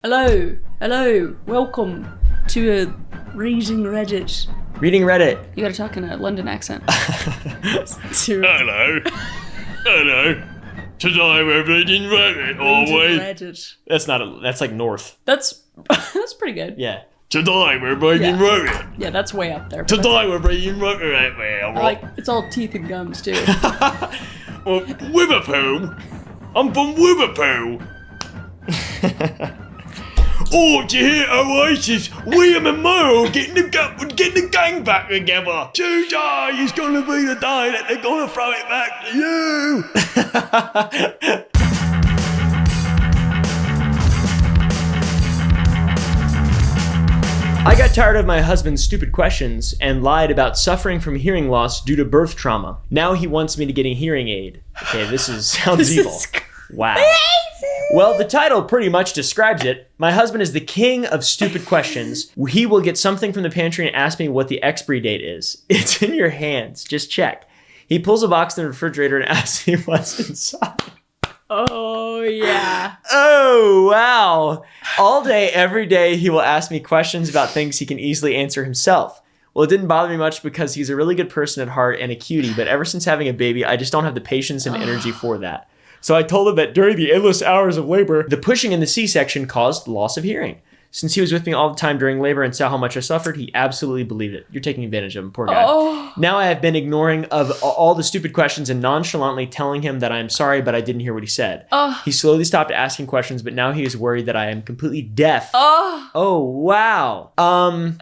Hello, welcome to Reading Reddit. Reading Reddit. You gotta talk in a London accent. Hello. Today we're reading Reddit, always. Reddit. That's like north. That's pretty good. Yeah. Today we're reading Reddit. Yeah, that's way up there. Today we're reading Reddit. Like, it's all teeth and gums too. Well, Liverpool. I'm from Liverpool. Oh, did you hear Oasis? William and Merle getting the gang back together. Today is gonna be the day that they're gonna throw it back to you. I got tired of my husband's stupid questions and lied about suffering from hearing loss due to birth trauma. Now he wants me to get a hearing aid. Okay, sounds evil. Wow. Well, the title pretty much describes it. My husband is the king of stupid questions. He will get something from the pantry and ask me what the expiry date is. It's in your hands. Just check. He pulls a box in the refrigerator and asks me what's inside. Oh, yeah. Oh, wow. All day, every day, he will ask me questions about things he can easily answer himself. Well, it didn't bother me much because he's a really good person at heart and a cutie, but ever since having a baby, I just don't have the patience and energy for that. So I told him that during the endless hours of labor, the pushing in the C-section caused loss of hearing. Since he was with me all the time during labor and saw how much I suffered, he absolutely believed it. You're taking advantage of him, poor guy. Oh. Now I have been ignoring of all the stupid questions and nonchalantly telling him that I am sorry, but I didn't hear what he said. Oh. He slowly stopped asking questions, but now he is worried that I am completely deaf. Oh. Oh, wow.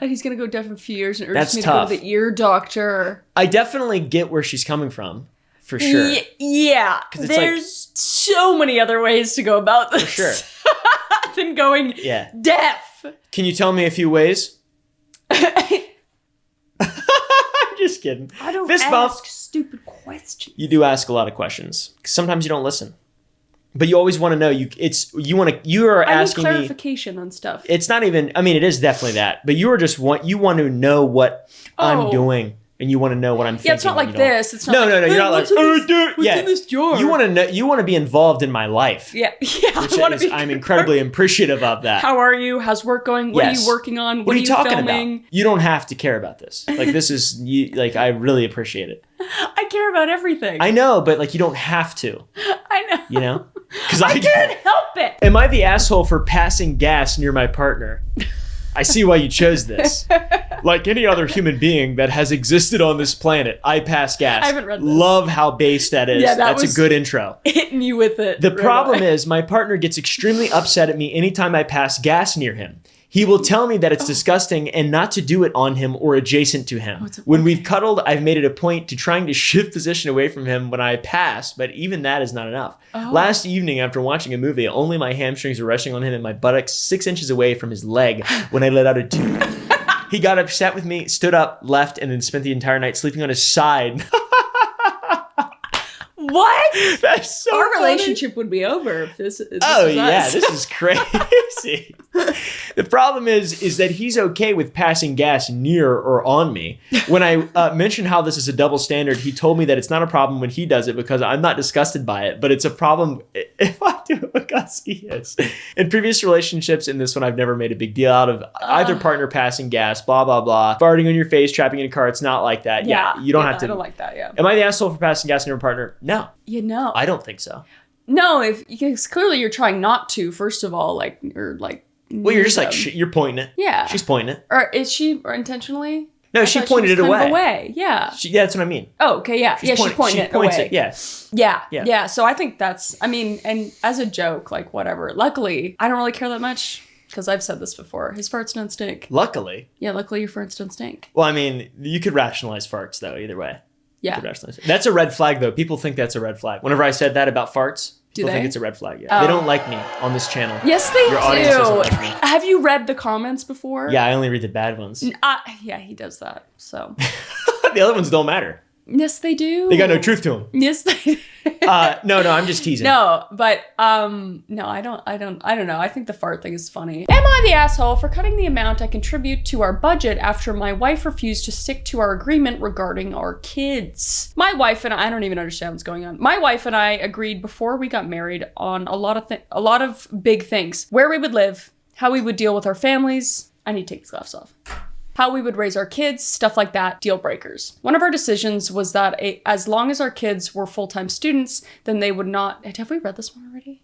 He's gonna go deaf in a few years and urge That's me tough. to go to the ear doctor. I definitely get where she's coming from, for sure. Yeah. 'Cause it's There's so many other ways to go about this. For sure. Than going deaf. Can you tell me a few ways? I'm just kidding. I don't Fist ask bump. stupid questions. You do ask a lot of questions. Sometimes you don't listen, but you always want to know. You are asking I need me clarification on stuff. It's not even. I mean, it is definitely that. But you want to know what I'm doing, and you want to know what I'm thinking. Yeah, it's not like this. It's not No, like, no, no. You're not like, what's in this jar? You want to know. You want to be involved in my life. Yeah. I'm incredibly appreciative of that. How are you? How's work going? What are you working on? What are you talking filming? about? You don't have to care about this. Like, this is I really appreciate it. I care about everything. I know, but like, you don't have to. I know. You know? Because I can't help it. Am I the asshole for passing gas near my partner? I see why you chose this. Like any other human being that has existed on this planet, I pass gas. I haven't read this. Love how base that is. Yeah, That's a good intro. Hitting you with it. The problem is my partner gets extremely upset at me anytime I pass gas near him. He will tell me that it's disgusting and not to do it on him or adjacent to him. When we've cuddled, I've made it a point to trying to shift position away from him when I pass, but even that is not enough. Last evening, after watching a movie, only my hamstrings were resting on him and my buttocks 6 inches away from his leg when I let out a toot. He got upset with me, stood up, left, and then spent the entire night sleeping on his side. What? That's so Our funny. relationship would be over if this is this is crazy. The problem is that he's okay with passing gas near or on me. When I mentioned how this is a double standard, he told me that it's not a problem when he does it because I'm not disgusted by it, but it's a problem if I do it because he is. In previous relationships, in this one, I've never made a big deal out of either partner passing gas, blah, blah, blah. Farting on your face, trapping in a car, it's not like that. Yeah, you don't have to. I don't like that, yeah. Am I the asshole for passing gas near a partner? No. You know. I don't think so. No, because clearly you're trying not to, first of all, like, you're like... Well, you're just like, you're pointing it. Yeah. She's pointing it. Or is she intentionally? No, she pointed it away. Yeah. Yeah, that's what I mean. Oh, okay, yeah. She's pointing it away. Yeah. So I think that's, I mean, and as a joke, like, whatever. Luckily, I don't really care that much, because I've said this before. His farts don't stink. Luckily? Yeah, luckily your farts don't stink. Well, I mean, you could rationalize farts, though, either way. Yeah. That's a red flag, though. People think that's a red flag. Whenever I said that about farts, people think it's a red flag. Yeah. They don't like me on this channel. Yes, they Your audience doesn't like me. Have you read the comments before? Yeah, I only read the bad ones. Yeah, he does that, so. The other ones don't matter. Yes, they do. They got no truth to them. Yes, they do. No, I'm just teasing. No, but no, I don't know. I think the fart thing is funny. Am I the asshole for cutting the amount I contribute to our budget after my wife refused to stick to our agreement regarding our kids? My wife and I don't even understand what's going on. My wife and I agreed before we got married on a lot of big things. Where we would live, How we would deal with our families. I need to take these gloves off. How we would raise our kids, stuff like that, deal breakers. One of our decisions was that as long as our kids were full-time students, then they would not... Have we read this one already?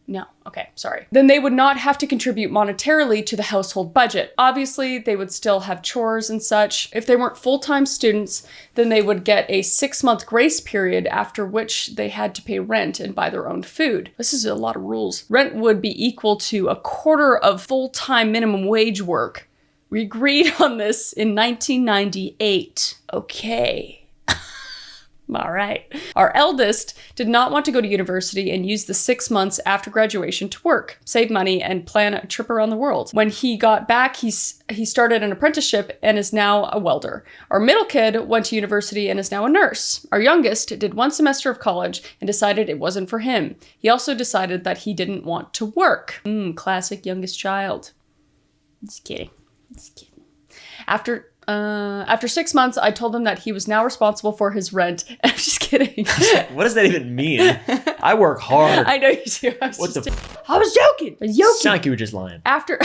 No. Okay, sorry. Then they would not have to contribute monetarily to the household budget. Obviously, they would still have chores and such. If they weren't full-time students, then they would get a 6-month grace period after which they had to pay rent and buy their own food. This is a lot of rules. Rent would be equal to a quarter of full-time minimum wage work. We agreed on this in 1998. Okay. All right. Our eldest did not want to go to university and use the 6 months after graduation to work, save money, and plan a trip around the world. When he got back, he started an apprenticeship and is now a welder. Our middle kid went to university and is now a nurse. Our youngest did 1 semester of college and decided it wasn't for him. He also decided that he didn't want to work. Classic youngest child. Just kidding. After 6 months, I told him that he was now responsible for his rent. I'm just kidding. What does that even mean? I work hard. I know you do. I was joking. Sound like you were just lying. After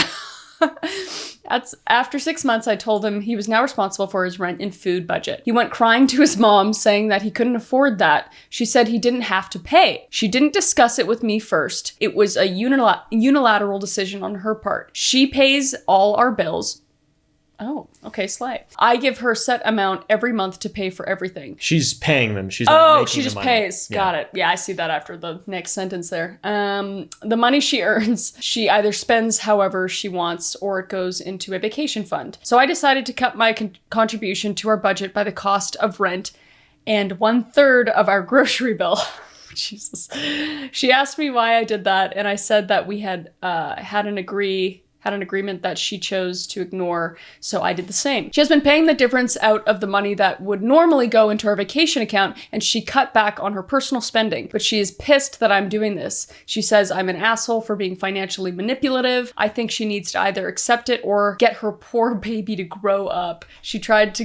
6 months, I told him he was now responsible for his rent and food budget. He went crying to his mom, saying that he couldn't afford that. She said he didn't have to pay. She didn't discuss it with me first. It was a unilateral decision on her part. She pays all our bills. Oh, okay, slay. I give her a set amount every month to pay for everything. She's paying them. She's not making she just the money. pays. Got it. Yeah, I see that after the next sentence there. The money she earns, she either spends however she wants or it goes into a vacation fund. So I decided to cut my contribution to our budget by the cost of rent and 1/3 of our grocery bill. Jesus. She asked me why I did that, and I said that we had an agreement that she chose to ignore, so I did the same. She has been paying the difference out of the money that would normally go into her vacation account, and she cut back on her personal spending, but she is pissed that I'm doing this. She says I'm an asshole for being financially manipulative. I think she needs to either accept it or get her poor baby to grow up. She tried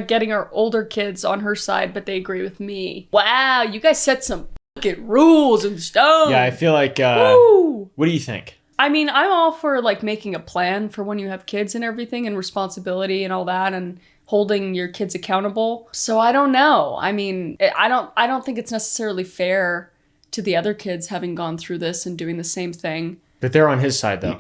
getting our older kids on her side, but they agree with me. Wow, you guys set some fucking rules in stone. Yeah, I feel like, what do you think? I mean, I'm all for like making a plan for when you have kids and everything and responsibility and all that and holding your kids accountable. So I don't know. I mean, I don't think it's necessarily fair to the other kids having gone through this and doing the same thing. But they're on his side, though.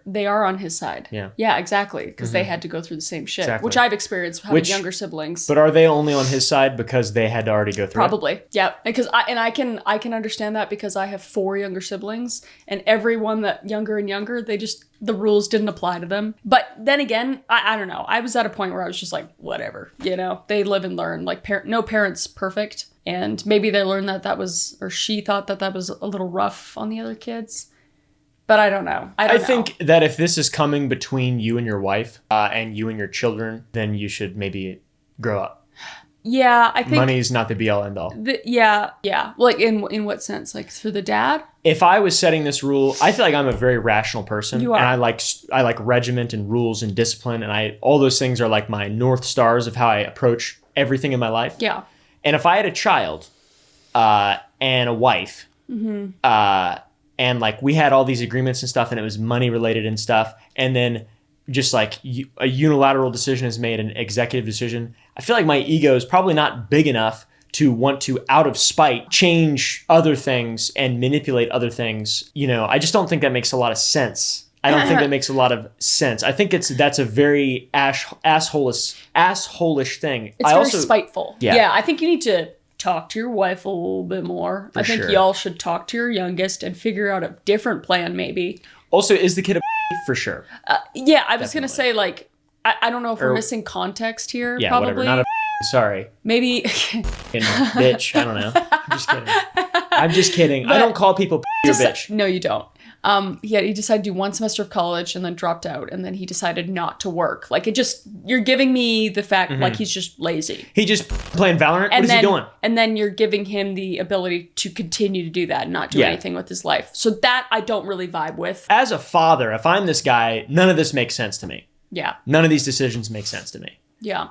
They are on his side. Yeah. Yeah, exactly. Because they had to go through the same shit, Exactly. which I've experienced having younger siblings. But are they only on his side because they had to already go through Probably. Yeah. Because I can understand that because I have 4 younger siblings, and everyone that younger and younger, the rules didn't apply to them. But then again, I don't know. I was at a point where I was just like, whatever, they live and learn. Like no parent's perfect. And maybe they learned that was, or she thought that was a little rough on the other kids. But I don't know. I think that if this is coming between you and your wife and you and your children, then you should maybe grow up. Yeah, I think money's not the be all end all. Yeah. Like in what sense? Like through the dad? If I was setting this rule, I feel like I'm a very rational person. You are. And I like regiment and rules and discipline, and all those things are like my north stars of how I approach everything in my life. Yeah. And if I had a child and a wife, and like we had all these agreements and stuff, and it was money related and stuff, and then just like a unilateral decision is made, an executive decision, I feel like my ego is probably not big enough to want to, out of spite, change other things and manipulate other things. I just don't think that makes a lot of sense. I don't think that makes a lot of sense. I think that's a very assholish thing. It's very spiteful. Yeah. Yeah, I think you need to talk to your wife a little bit more. I think y'all should talk to your youngest and figure out a different plan, maybe. Also, is the kid a for sure? Yeah, I was going to say, like, I don't know if we're missing context here, yeah, probably. Whatever. Not a sorry. Maybe. Bitch. I don't know. I'm just kidding. I don't call people your bitch. No, you don't. He decided to do 1 semester of college and then dropped out, and then he decided not to work. Like, you're giving me the fact, like, he's just lazy. He just playing Valorant? What is he doing? And then you're giving him the ability to continue to do that and not do anything with his life. So that I don't really vibe with. As a father, if I'm this guy, none of this makes sense to me. Yeah. None of these decisions make sense to me. Yeah.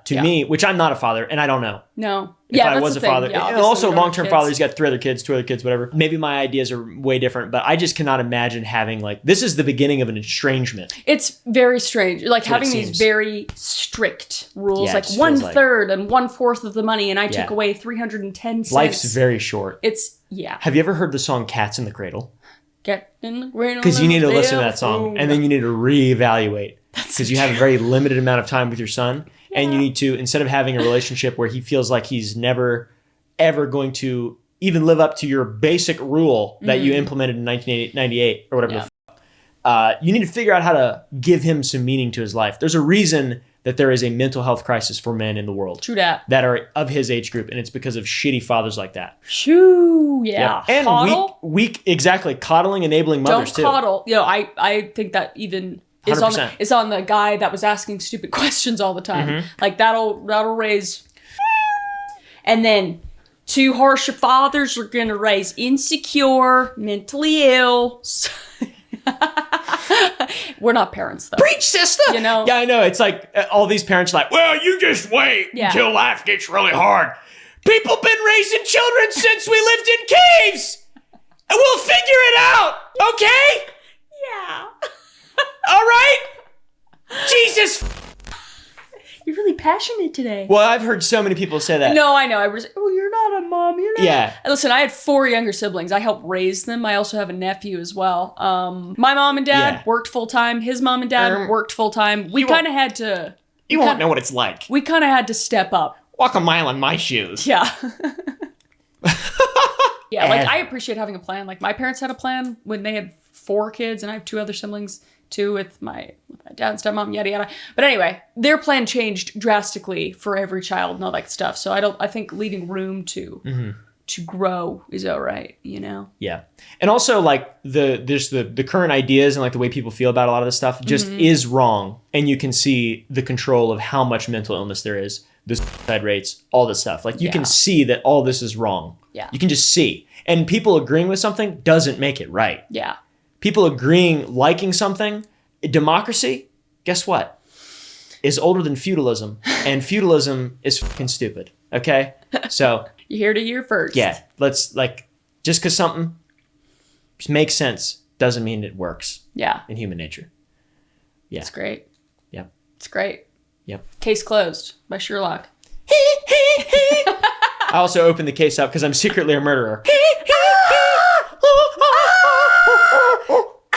To me, which I'm not a father, and I don't know. No. If I was a father, Yeah, and also we don't long-term have father, kids. he's got 3 other kids, 2 other kids, whatever. Maybe my ideas are way different, but I just cannot imagine having like, this is the beginning of an estrangement. It's very strange. Like That's what having it these seems. very strict rules, Yeah, it like just one feels like- third and 1/4 of the money, and I took Yeah. away 310 cents. Life's very short. It's, yeah. Have you ever heard the song Cats in the Cradle? Get in the rain. Because you need to listen to that song, and then you need to reevaluate. Because you have a very limited amount of time with your son, and you need to, instead of having a relationship where he feels like he's never, ever going to even live up to your basic rule that you implemented in 1998 or whatever the you need to figure out how to give him some meaning to his life. There's a reason that there is a mental health crisis for men in the world True that. are of his age group, and it's because of shitty fathers like that. Shoo, yeah. Yep. And Coddle? weak, exactly, coddling, enabling mothers Don't too. coddle. You know, I think that even is on, 100%. is on the guy that was asking stupid questions all the time. Mm-hmm. Like that'll raise. And then 2 harsh fathers are gonna raise insecure, mentally ill. We're not parents though. Preach, sister. You know? Yeah, I know. It's like all these parents are like, well, Well, you just wait Yeah. until life gets really hard. people been raising children since we lived in caves, and we'll figure it out. Okay? Yeah. All right? Jesus. You're really passionate today. Well, I've heard so many people say that. No, I know. I was. Oh, you're not a mom. You're not. Yeah. And listen, I had 4 younger siblings. I helped raise them. I also have a nephew as well. My mom and dad Yeah. worked full time. His mom and dad worked full time. We you won't- kind of had to. You won't know what it's like. We kind of had to step up. Walk a mile in my shoes. Yeah. Yeah, like And- I appreciate having a plan. Like my parents had a plan when they had 4 kids, and I have 2 other siblings too with my dad and stepmom, yada yada. But anyway, their plan changed drastically for every child and all that stuff. So I think leaving room to grow is all right, you know? Yeah. And also like the current ideas and like the way people feel about a lot of this stuff just is wrong. And you can see the control of how much mental illness there is, the suicide rates, all this stuff. Like you can see that all this is wrong. Yeah. You can just see. And people agreeing with something doesn't make it right. Yeah. People agreeing, liking something, democracy, guess what? Is older than feudalism. And feudalism is fucking stupid. Okay? So You heard it here first. yeah, let's like, just because something makes sense doesn't mean it works Yeah. in human nature. Yeah. It's great. Yep. It's great. Yep. Case closed by Sherlock. I also opened the case up because I'm secretly a murderer.